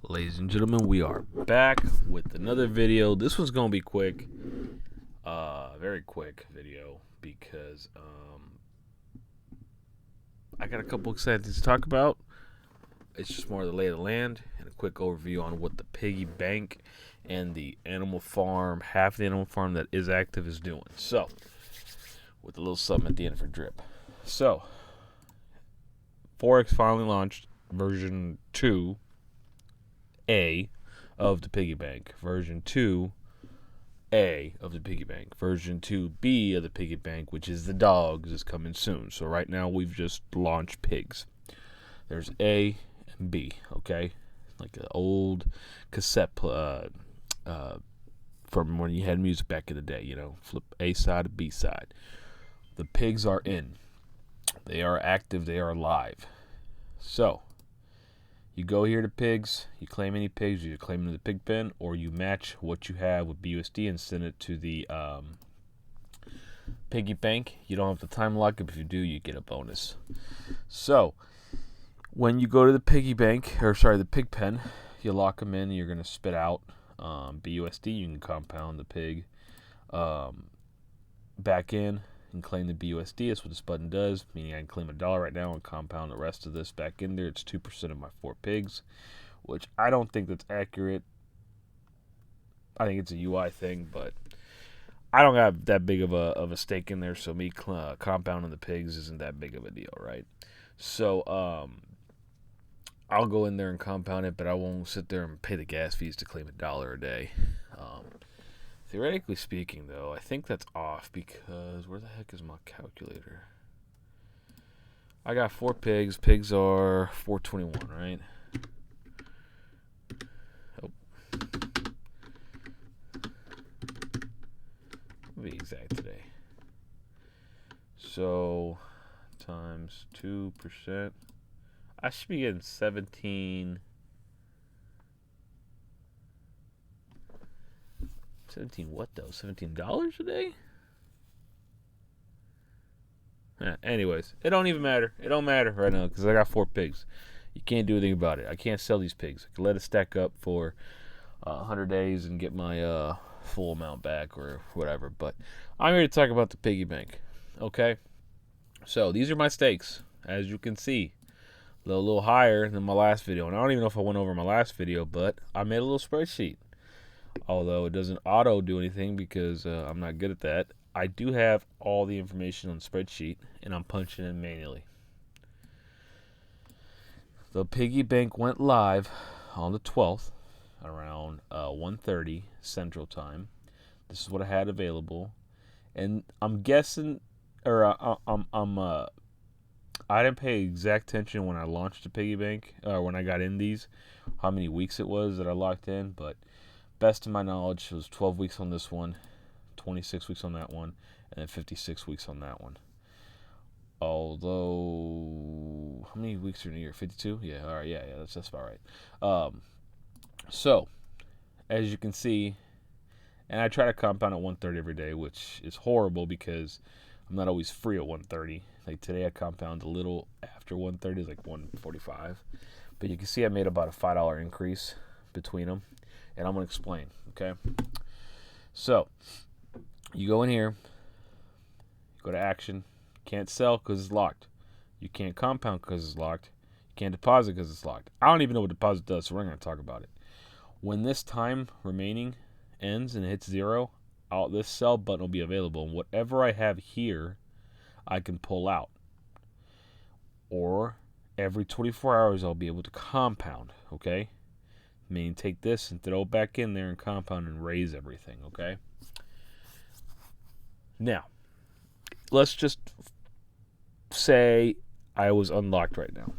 Ladies and gentlemen, we are back with another video. This one's gonna be quick, very quick video because I got a couple exciting things to talk about. It's just more of the lay of the land and a quick overview on what the piggy bank and the animal farm, half of the animal farm that is active, is doing. So, with a little something at the end for drip. So, Forex finally launched version 2A of the piggy bank, version 2A of the piggy bank, version 2B of the piggy bank, which is the dogs, is coming soon. So right now we've just launched pigs. There's A and B, okay? Like an old cassette from when you had music back in the day, you know, flip A side to B side. The pigs are in. They are active, they are live. So, you go here to pigs, you claim any pigs, you claim them to the pig pen, or you match what you have with BUSD and send it to the piggy bank. You don't have to time lock it. If you do, you get a bonus. So, when you go to the piggy bank, the pig pen, you lock them in, you're going to spit out BUSD. You can compound the pig back in and claim the BUSD. That's what this button does, meaning I can claim $1 right now and compound the rest of this back in there. It's 2% of my 4 pigs, which I don't think that's accurate. I think it's a UI thing, but I don't have that big of a stake in there, so me compounding the pigs isn't that big of a deal, right? So I'll go in there and compound it, but I won't sit there and pay the gas fees to claim $1 a day. Theoretically speaking, though, I think that's off because where the heck is my calculator? I got 4 pigs. Pigs are 421, right? Oh. I'll be exact today. So, times 2%. I should be getting 17 what though? $17 a day? Anyways, it don't even matter. It don't matter right now because I got 4 pigs. You can't do anything about it. I can't sell these pigs. I can let it stack up for 100 days and get my full amount back or whatever. But I'm here to talk about the piggy bank. Okay? So these are my stakes. As you can see, a little higher than my last video. And I don't even know if I went over my last video, but I made a little spreadsheet. Although it doesn't auto do anything because I'm not good at that. I do have all the information on the spreadsheet, and I'm punching in manually. The piggy bank went live on the 12th around 1:30 Central Time. This is what I had available, and I'm guessing, or I didn't pay exact attention when I launched the piggy bank, or when I got in these, how many weeks it was that I locked in, but best of my knowledge, it was 12 weeks on this one, 26 weeks on that one, and then 56 weeks on that one. Although, how many weeks are in a year? 52? Yeah, all right, yeah, that's about right. So, as you can see, and I try to compound at 1:30 every day, which is horrible because I'm not always free at 1:30. Like today, I compound a little after 1:30, it's like 1:45. But you can see I made about a $5 increase between them. And I'm going to explain, okay? So, you go in here, you go to action, can't sell because it's locked. You can't compound because it's locked. You can't deposit because it's locked. I don't even know what deposit does, so we're not going to talk about it. When this time remaining ends and it hits 0, this sell button will be available. And whatever I have here, I can pull out. Or every 24 hours, I'll be able to compound, okay? Meaning take this and throw it back in there and compound and raise everything, okay? Now, let's just say I was unlocked right now.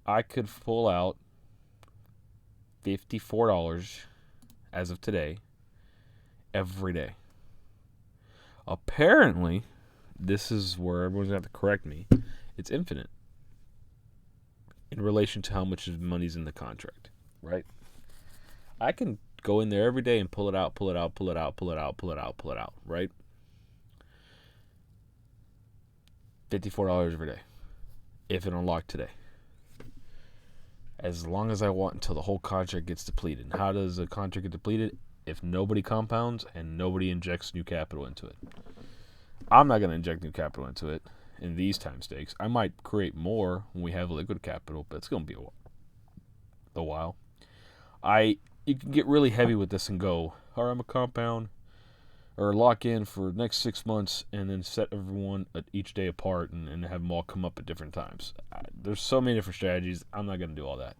I could pull out $54 as of today every day. Apparently, this is where everyone's going to have to correct me. It's infinite in relation to how much money's in the contract, right? I can go in there every day and pull it out, right? $54 every day if it unlocked today. as long as I want until the whole contract gets depleted. And how does a contract get depleted? If nobody compounds and nobody injects new capital into it. I'm not going to inject new capital into it in these time stakes. I might create more when we have liquid capital, but it's going to be a while. You can get really heavy with this and go, all right, I'm a compound or lock in for the next 6 months and then set everyone at each day apart and have them all come up at different times. There's so many different strategies. I'm not going to do all that.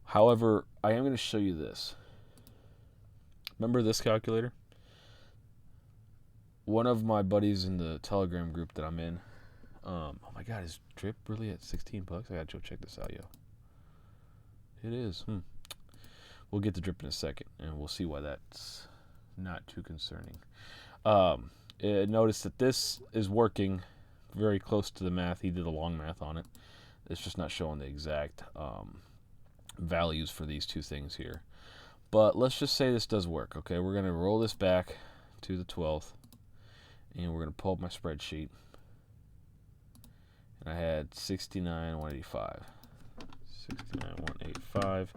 However, I am going to show you this. Remember this calculator? One of my buddies in the Telegram group that I'm in, oh my God, is drip really at $16? I gotta go check this out, yo. It is. We'll get to drip in a second, and we'll see why that's not too concerning. Notice that this is working very close to the math. He did the long math on it. It's just not showing the exact values for these two things here. But let's just say this does work, okay? We're going to roll this back to the 12th. And we're going to pull up my spreadsheet. And I had 69,185. 69,185.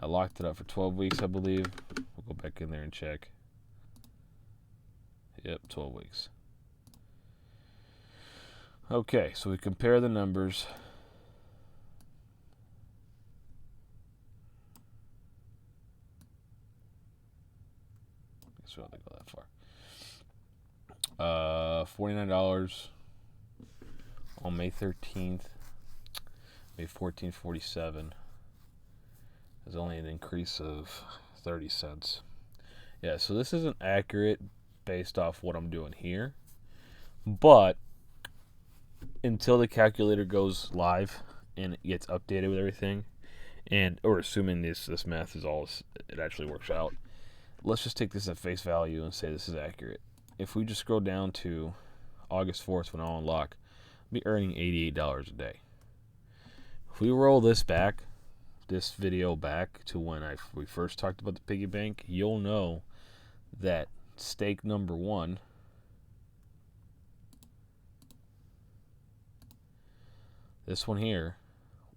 I locked it up for 12 weeks, I believe. We'll go back in there and check. Yep, 12 weeks. Okay, so we compare the numbers. I guess we don't have to go that far. $49 on May 13th, May 14.47 is only an increase of 30 cents. Yeah, so this isn't accurate based off what I'm doing here, but until the calculator goes live and it gets updated with everything, and or assuming this math is all it actually works out, let's just take this at face value and say this is accurate. If we just scroll down to August 4th when I'll unlock, I'll be earning $88 a day. If we roll this video back to when we first talked about the piggy bank, you'll know that stake number 1 this one here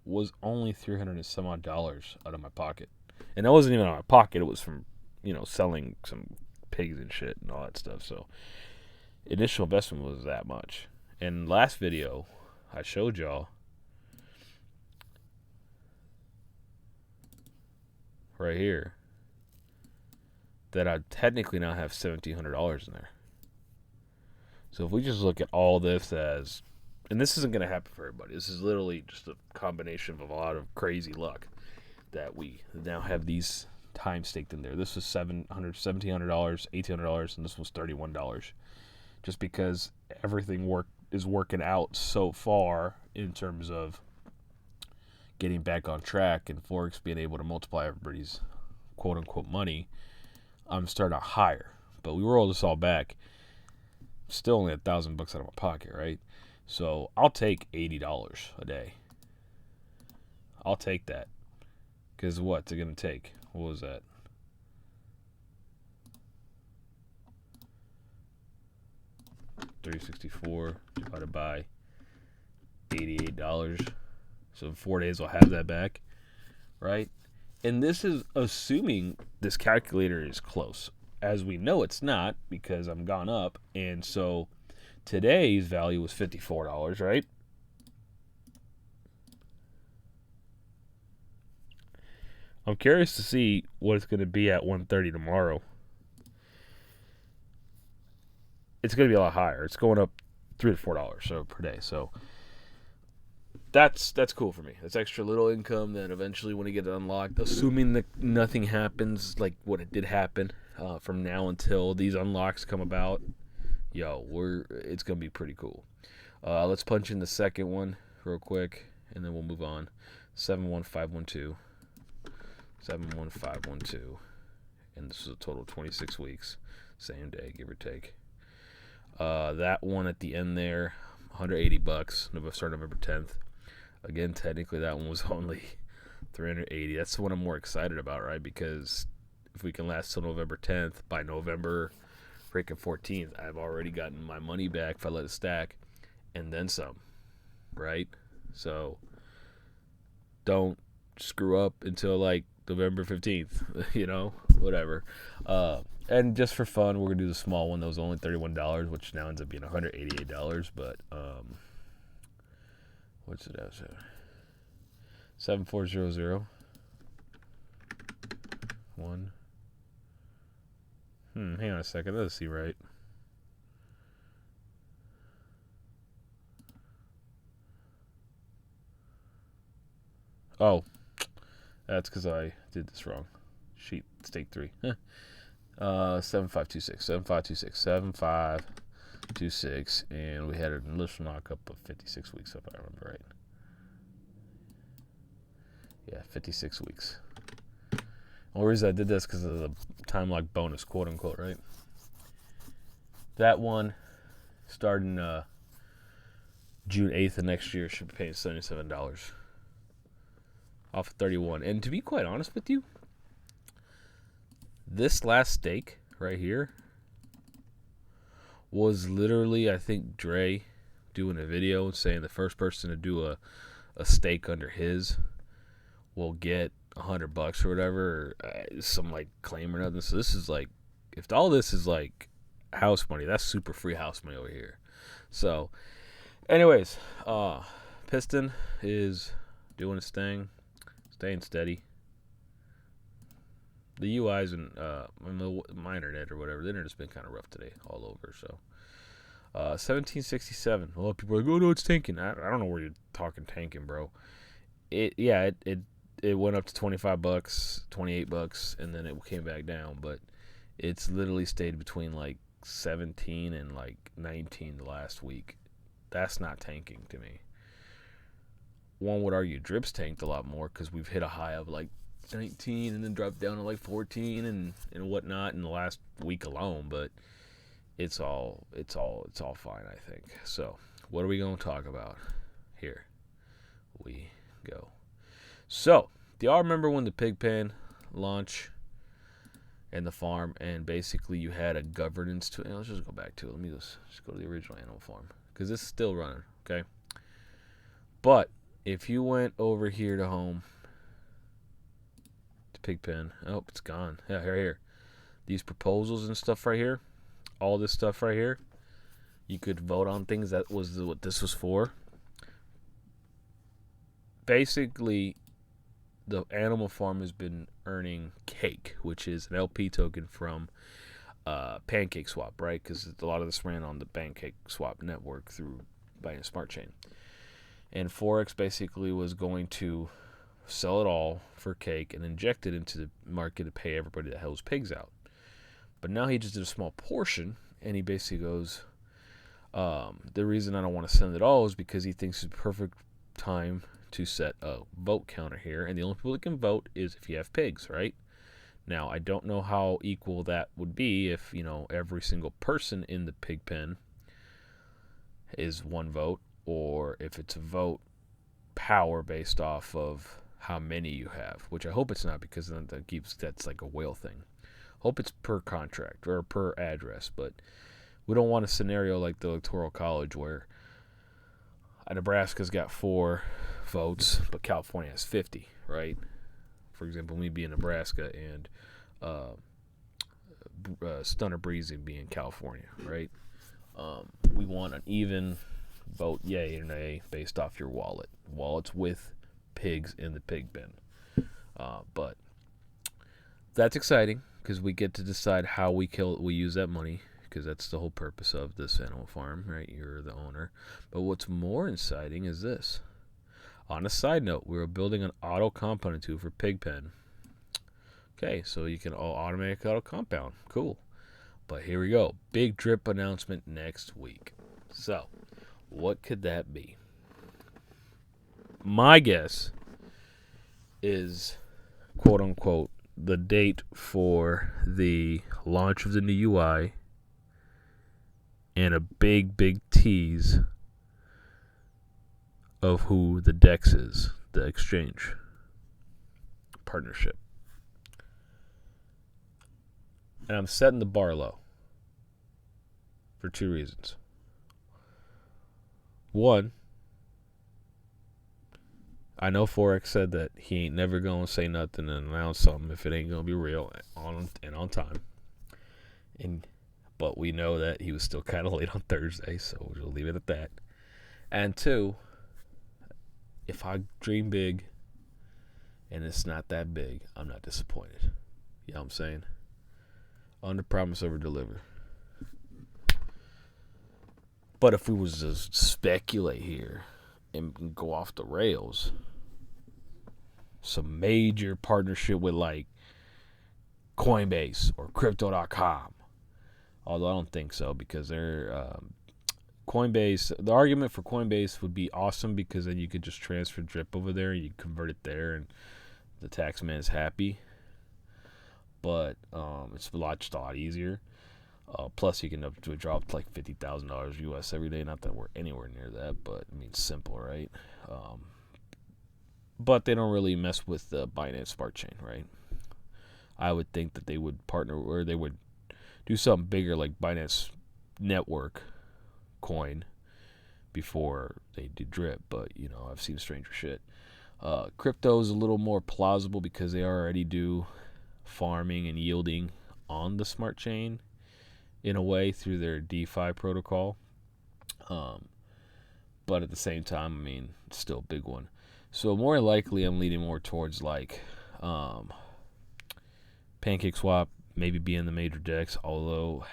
was only $300 and some odd out of my pocket. And that wasn't even out of my pocket, it was from, selling some pigs and shit and all that stuff. So initial investment was that much. And last video I showed y'all right here that I technically now have $1,700 in there. So if we just look at all this as, and this isn't going to happen for everybody, this is literally just a combination of a lot of crazy luck that we now have these time staked in there. This was $1,700, $1,800, and this was $31. Just because everything is working out so far in terms of getting back on track and Forex being able to multiply everybody's quote unquote money, I'm starting to higher. But we roll this all back, still only $1,000 out of my pocket, right? So I'll take $80 a day. I'll take that. Because what's it going to take? What was that? $364 divided by $88. So in 4 days I'll have that back, right? And this is assuming this calculator is close. As we know it's not, because I'm gone up. And so today's value was $54, right? I'm curious to see what it's going to be at 1:30 tomorrow. It's going to be a lot higher. It's going up $3 to $4 per day. So that's cool for me. That's extra little income that eventually when it gets unlocked, assuming that nothing happens like what it did happen from now until these unlocks come about, it's going to be pretty cool. Let's punch in the second one real quick, and then we'll move on. 71512. 71512. And this is a total of 26 weeks. Same day, give or take. That one at the end there, $180. Started November 10th. Again, technically that one was only $380. That's the one I'm more excited about, right? Because if we can last till November 10th, by November freaking 14th, I've already gotten my money back if I let it stack, and then some, right? So don't screw up until like November 15th, whatever. And just for fun, we're going to do the small one that was only $31, which now ends up being $188. But, what's it at? 7400. One. Hang on a second. Let's see right. Oh, that's because I did this wrong. Sheet stake 3. 7526, 7526, and we had an initial knockup of 56 weeks, if I remember right. Yeah, 56 weeks. The only reason I did this because of the time lock bonus, quote unquote, right? That one starting June 8th of next year should be paying $77 off of 31. And to be quite honest with you, this last stake right here was literally, I think, Dre doing a video saying the first person to do a stake under his will get $100 or whatever, or some like claim or nothing. So this is like, if all this is like house money, that's super free house money over here. So, anyways, Piston is doing his thing, staying steady. The UIs and my internet or whatever, the internet's been kind of rough today all over. So 1767. A lot of people are like, oh no, it's tanking. I don't know where you're talking tanking, bro. It went up to $25, $28, and then it came back down. But it's literally stayed between like 17 and like 19 the last week. That's not tanking to me. One would argue Drip's tanked a lot more because we've hit a high of like 19 and then dropped down to like 14 and whatnot in the last week alone, but it's all fine, I think. So what are we going to talk about? Here we go. So do y'all remember when the Pigpen launch and the farm, and basically you had a governance to it? Let's just go back to it. Let me just go to the original animal farm because it's still running, okay? But if you went over here to home, Pigpen. Oh, it's gone. Yeah, here. These proposals and stuff right here, all this stuff right here, you could vote on things. That was what this was for. Basically, the animal farm has been earning cake, which is an LP token from Pancake Swap, right? Because a lot of this ran on the Pancake Swap network through by a smart chain. And Forex basically was going to sell it all for cake and inject it into the market to pay everybody that hells pigs out. But now he just did a small portion, and he basically goes, the reason I don't want to send it all is because he thinks it's a perfect time to set a vote counter here, and the only people that can vote is if you have pigs, right? Now, I don't know how equal that would be if, every single person in the pig pen is one vote, or if it's a vote power based off of how many you have, which I hope it's not, because then that's like a whale thing. Hope it's per contract or per address, but we don't want a scenario like the Electoral College where Nebraska's got 4 votes, but California has 50, right? For example, me being Nebraska and Stunner Breezy being California, right? We want an even vote, yay or nay, based off your wallets with pigs in the pig bin. But that's exciting because we get to decide how we use that money, because that's the whole purpose of this animal farm, right? You're the owner. But what's more exciting is this. On a side note, we were building an auto compound tube for Pigpen. Okay, so you can all automatic auto compound. Cool. But here we go. Big drip announcement next week. So, what could that be? My guess is, quote unquote, the date for the launch of the new UI and a big tease of who the DEX is, the exchange partnership. And I'm setting the bar low for 2 reasons. One, I know Forex said that he ain't never gonna say nothing and announce something if it ain't gonna be real on time. But we know that he was still kind of late on Thursday, so we'll leave it at that. And two, if I dream big and it's not that big, I'm not disappointed. You know what I'm saying? Under promise, over deliver. But if we was to speculate here and go off the rails, some major partnership with like Coinbase or Crypto.com, although I don't think so, because they're Coinbase. The argument for Coinbase would be awesome because then you could just transfer drip over there and you convert it there and the tax man is happy. But it's a lot easier. Plus, you can withdraw up to like $50,000 US every day. Not that we're anywhere near that, but I mean, simple, right? But they don't really mess with the Binance Smart Chain, right? I would think that they would partner, or they would do something bigger like Binance Network coin before they do drip. But you know, I've seen stranger shit. Crypto is a little more plausible because they already do farming and yielding on the smart chain in a way through their DeFi protocol. But at the same time, I mean, it's still a big one. So more likely, I'm leaning more towards like PancakeSwap, maybe being the major DEX, although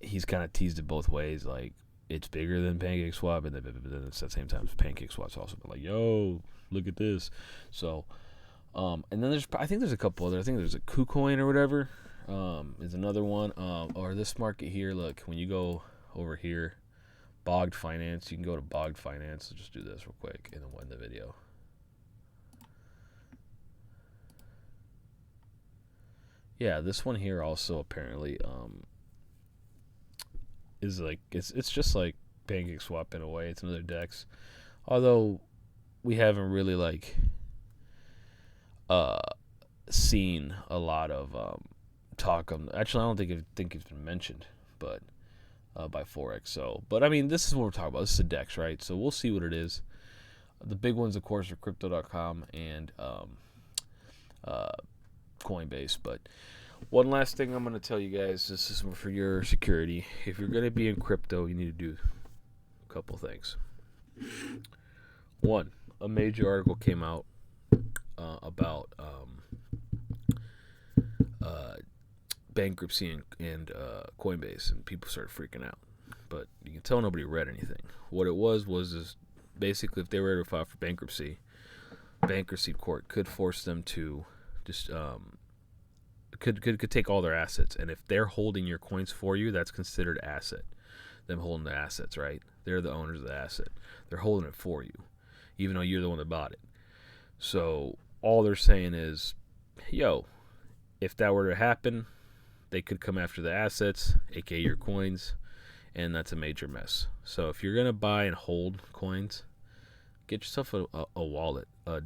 he's kind of teased it both ways. Like, it's bigger than PancakeSwap, and then at the same time, PancakeSwap's also been like, yo, look at this. So, and then I think there's a couple other. I think there's a KuCoin or whatever. Is another one. Or this market here, look, when you go over here, Bogged Finance, you can go to Bogged Finance. I'll just do this real quick and then we'll end the video. Yeah, this one here also apparently is like it's just like PancakeSwap in a way. It's another DEX, although we haven't really like seen a lot of talk. Actually, I don't think it's been mentioned, but by Forex. So, but I mean, this is what we're talking about. This is a DEX, right? So we'll see what it is. The big ones, of course, are Crypto.com and Coinbase. But one last thing I'm going to tell you guys, this is for your security. If you're going to be in crypto, you need to do a couple things. One, a major article came out about bankruptcy and Coinbase, and people started freaking out. But you can tell nobody read anything. What it was basically if they were to file for bankruptcy court could force them to just could take all their assets, and if they're holding your coins for you, that's considered asset. Them holding the assets, right? They're the owners of the asset. They're holding it for you, even though you're the one that bought it. So all they're saying is, yo, if that were to happen, they could come after the assets, aka your coins, and that's a major mess. So if you're gonna buy and hold coins, get yourself a wallet, a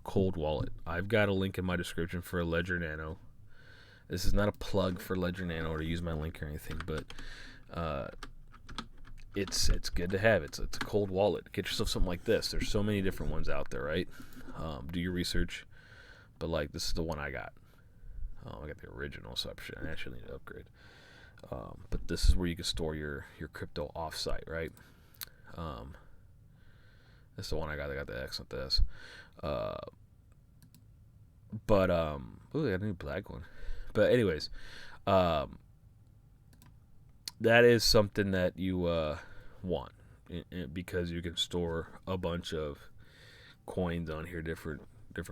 cold wallet. I've got a link in my description for a Ledger Nano. This is not a plug for Ledger Nano or to use my link or anything, but it's good to have. It's a cold wallet. Get yourself something like this. There's so many different ones out there, right? Do your research, but like this is the one I got. I got the original, so I actually need to upgrade. But this is where you can store your crypto offsite, right? That's the one I got. I got the X, not the S. Ooh, I got a new black one. But anyways, that is something that you want because you can store a bunch of coins on here, different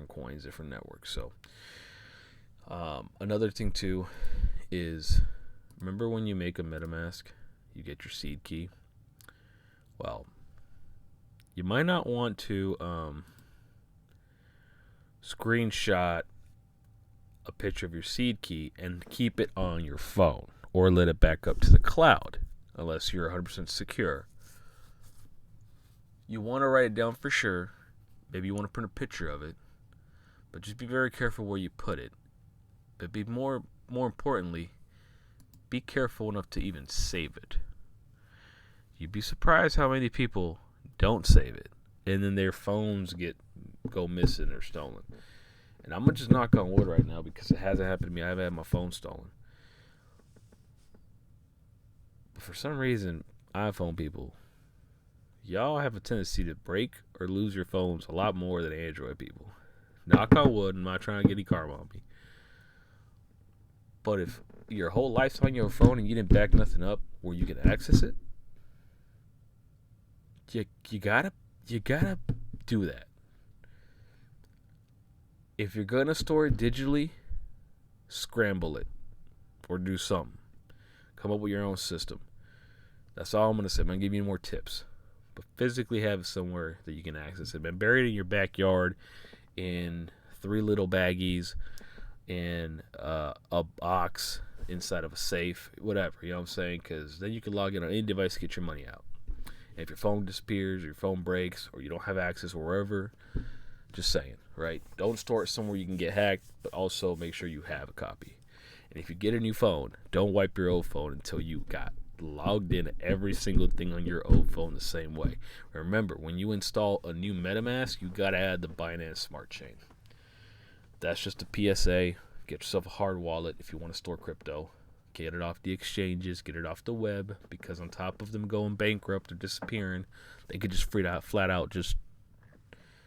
coins, different networks. So another thing too is, remember when you make a MetaMask, you get your seed key? Well, you might not want to screenshot a picture of your seed key and keep it on your phone or let it back up to the cloud unless you're 100% secure. You want to write it down for sure. Maybe you want to print a picture of it, but just be very careful where you put it. But be more importantly, be careful enough to even save it. You'd be surprised how many people don't save it, and then their phones go missing or stolen. And I'm gonna just knock on wood right now because it hasn't happened to me. I haven't had my phone stolen. But for some reason, iPhone people, y'all have a tendency to break or lose your phones a lot more than Android people. Knock on wood. I'm not trying to get any karma on me. But if your whole life's on your phone and you didn't back nothing up where you can access it, you gotta do that. If you're gonna store it digitally, scramble it or do something. Come up with your own system. That's all I'm gonna say. I'm gonna give you more tips, but physically have it somewhere that you can access it. Man, bury it in your backyard in 3 little baggies in a box inside of a safe, whatever. You know what I'm saying? Because then you can log in on any device to get your money out. And if your phone disappears, or your phone breaks, or you don't have access or wherever, just saying, right? Don't store it somewhere you can get hacked, but also make sure you have a copy. And if you get a new phone, don't wipe your old phone until you got logged in every single thing on your old phone the same way. Remember, when you install a new MetaMask, you got to add the Binance Smart Chain. That's just a PSA. Get yourself a hard wallet if you want to store crypto. Get it off the exchanges. Get it off the web. Because on top of them going bankrupt or disappearing, they could just flat out just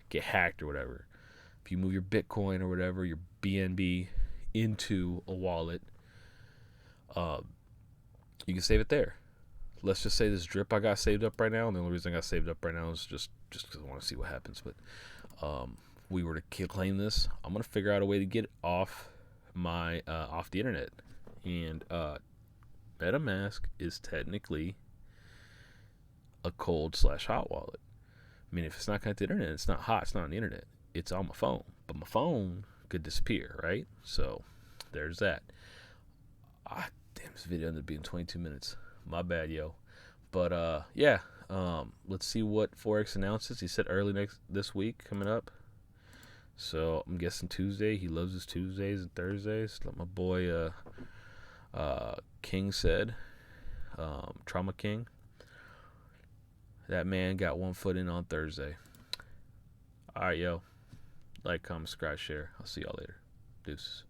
get hacked or whatever. If you move your Bitcoin or whatever, your BNB into a wallet, you can save it there. Let's just say this drip I got saved up right now, and the only reason I got saved up right now is just because I want to see what happens. But we were to claim this, I'm gonna figure out a way to get it off the internet. And MetaMask is technically a cold/hot wallet. I mean, if it's not connected to the internet, it's not hot. It's not on the internet. It's on my phone, but my phone could disappear, right? So there's that. Damn, this video ended up being 22 minutes. My bad, yo. But let's see what Forex announces. He said early this week coming up. So I'm guessing Tuesday. He loves his Tuesdays and Thursdays. Like my boy King said, Trauma King. That man got one foot in on Thursday. All right, yo. Like, comment, subscribe, share. I'll see y'all later. Deuces.